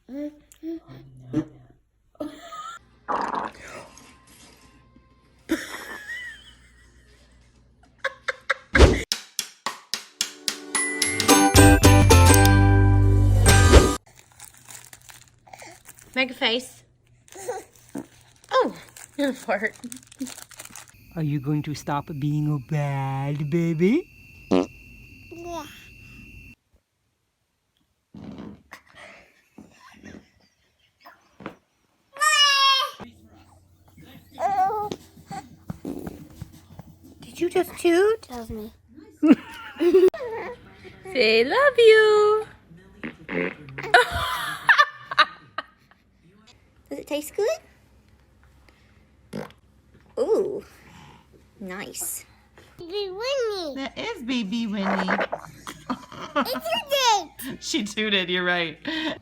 Make a face. Oh, you're a fart. Are you going to stop being a bad baby? Yeah. Did you just toot? That was me. Say love you. Does it taste good? Ooh, nice. Baby Winnie. That is baby Winnie. It's your date. She tooted, you're right. Hey,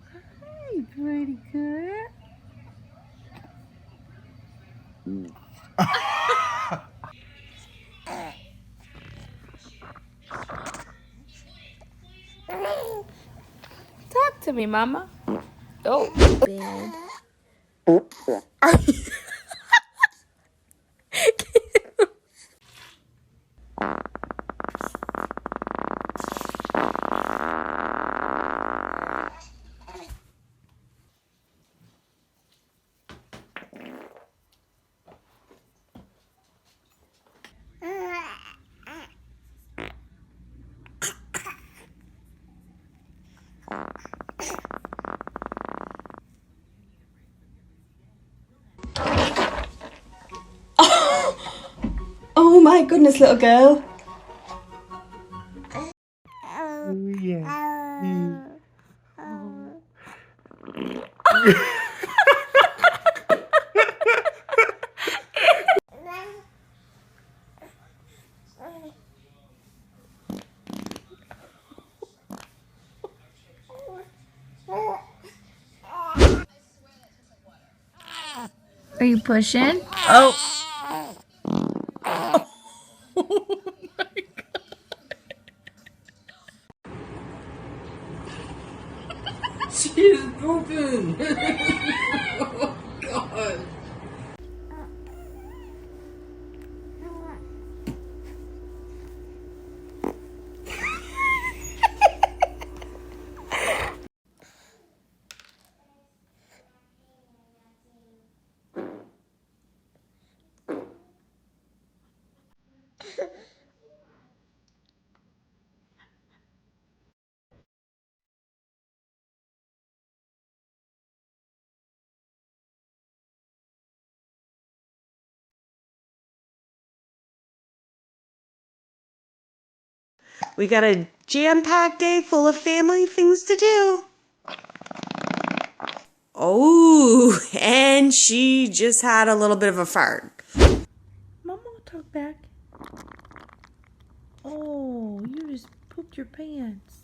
pretty girl. Talk to me, mama. Oh. Oh my goodness, little girl. Oh, yeah. Are you pushing? Oh. She's pooping. Oh, God. We got a jam-packed day full of family things to do. Oh, and she just had a little bit of a fart. Mama, talk back. Oh, you just pooped your pants.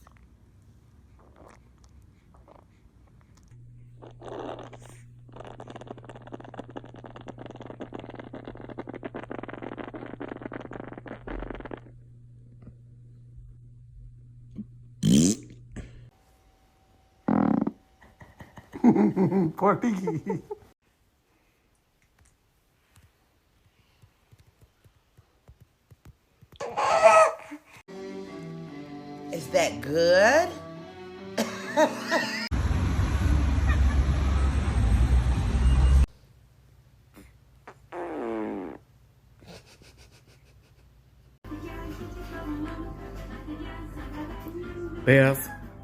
Poor piggy. Is that good?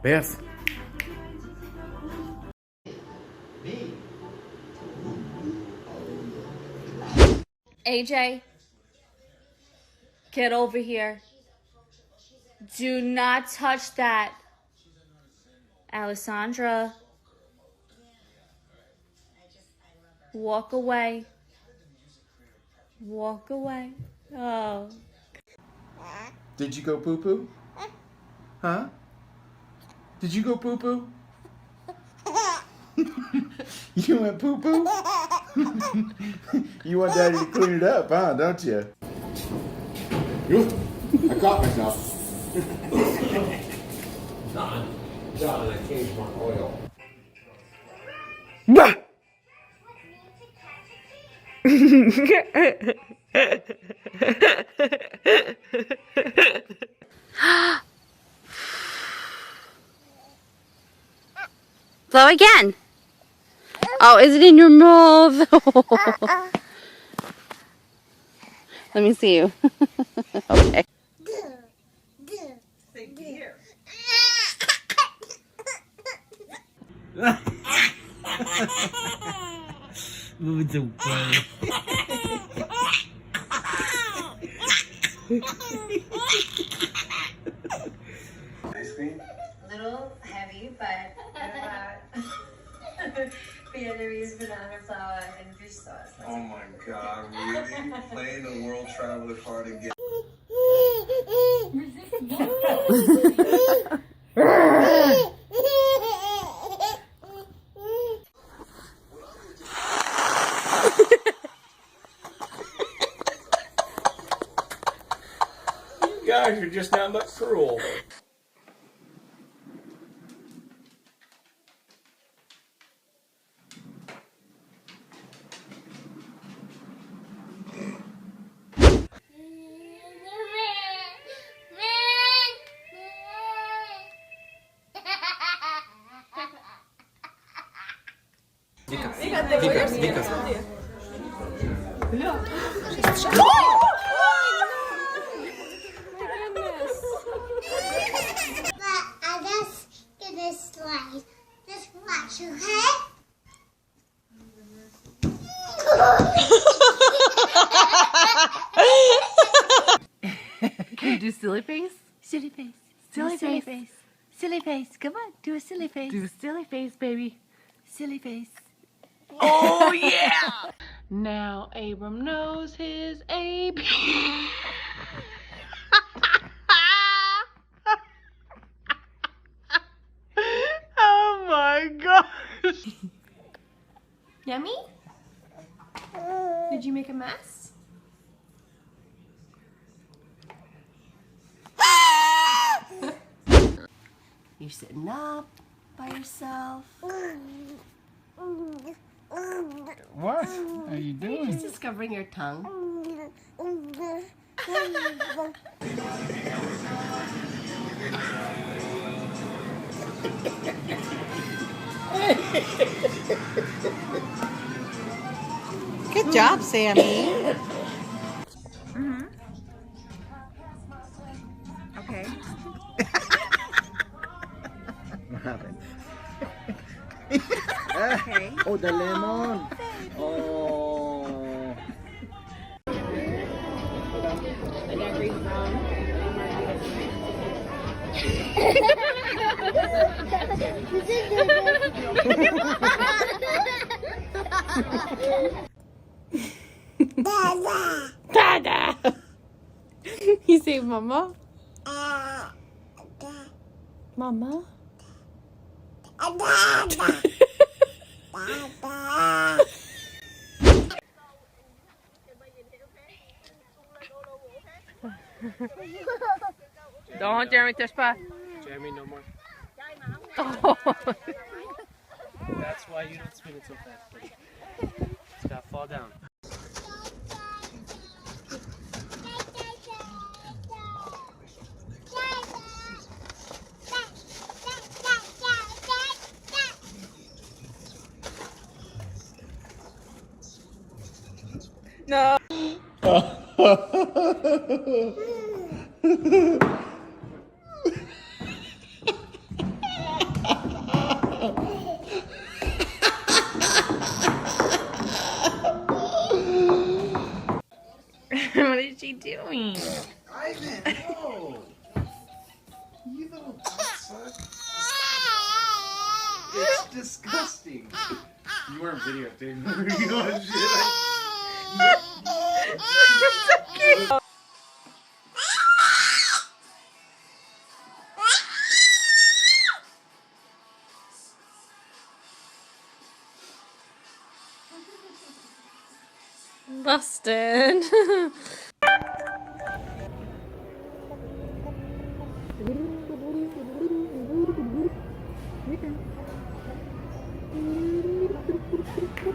Beth. AJ, get over here. Do not touch that. Alessandra. Walk away. Walk away. Oh. Did you go poo-poo? Huh? Did you go poo-poo? You went poo-poo? You want Daddy to clean it up, huh? Don't you? I caught myself. John, I changed my oil. Blow again. Oh, is it in your mouth? Let me see you. Okay. It's okay. Little heavy, but what about Vietnamese banana flour and fish sauce? Oh my god, really? Playing the world traveler card again. You guys are just not much cruel. But I'm just gonna slide. Just watch, okay? Can you do silly face? Silly face. Silly face. Silly face. Come on, do a silly face. Do a silly face, baby. Silly face. Oh, yeah! Now Abram knows his AB. Oh my gosh! Yummy? Did you make a mess? You're sitting up by yourself. What are you doing? Just discovering your tongue. Good job, Sammy. Okay. What happened? Okay. Oh, the lemon. Oh. Dada. You say mama? Mama? Don't, Jeremy, touch pa. Jeremy, no more. Oh. That's why you don't spin it so fast, buddy. It's gotta fall down. No. What is she doing? Ivan, no. You little suck. It's disgusting. You weren't videotaping. You know shit. Busted. Bye.